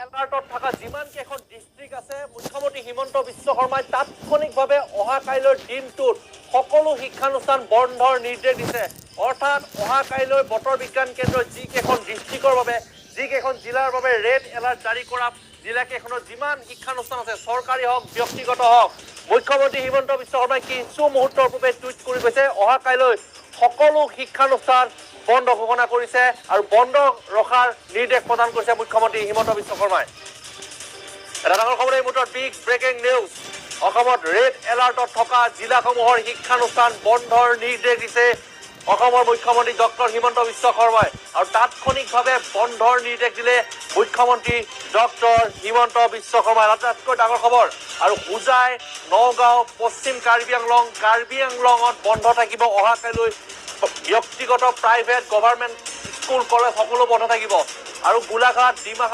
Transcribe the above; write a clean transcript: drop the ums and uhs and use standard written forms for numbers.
এলাৰ্টত থকা যিমান কেইখন ডিষ্ট্ৰিক্ট আছে মুখ্যমন্ত্ৰী হিমন্ত বিশ্ব শৰ্মাই তাৎক্ষণিকভাৱে অহা কাইলৈৰ দিনটোত সকলো শিক্ষানুষ্ঠান বন্ধৰ নিৰ্দেশ দিছে। অৰ্থাৎ অহা কাইলৈ বতৰ বিজ্ঞান কেন্দ্ৰই যিকেইখন ডিষ্ট্ৰিক্টৰ বাবে যিকেইখন জিলাৰ বাবে ৰেড এলাৰ্ট জাৰি কৰা জিলাকেইখনত যিমান শিক্ষানুষ্ঠান আছে চৰকাৰী হওক ব্যক্তিগত হওক, মুখ্যমন্ত্ৰী হিমন্ত বিশ্ব শৰ্মাই কিছু মুহূৰ্তৰ পূৰ্বে টুইট কৰি কৈছে অহা কাইলৈ সকলো শিক্ষানুষ্ঠান বন্ধ ঘোষণা কৰিছে আৰু বন্ধ ৰখাৰ নিৰ্দেশ প্ৰদান কৰিছে মুখ্যমন্ত্ৰী হিমন্ত বিশ্ব শৰ্মাই। এটা ডাঙৰ খবৰ এই মুহূৰ্তত বিগ ব্ৰেকিং নিউজ। অসমত ৰেড এলাৰ্টত থকা জিলাসমূহৰ শিক্ষানুষ্ঠান বন্ধৰ নিৰ্দেশ দিছে অসমৰ মুখ্যমন্ত্ৰী ডক্টৰ হিমন্ত বিশ্ব শৰ্মাই। আৰু তাৎক্ষণিকভাৱে বন্ধৰ নিৰ্দেশ দিলে মুখ্যমন্ত্ৰী ডক্টৰ হিমন্ত বিশ্ব শৰ্মাই। আটাইতকৈ ডাঙৰ খবৰ আৰু হোজাই, নগাঁও, পশ্চিম কাৰ্বি আংলঙত বন্ধ থাকিব অহা কাইলৈ। ব্যক্তিগত প্ৰাইভেট গভৰ্ণমেণ্ট স্কুল কলেজ সকলো বন্ধ থাকিব। আৰু গোলাঘাট, ডিমা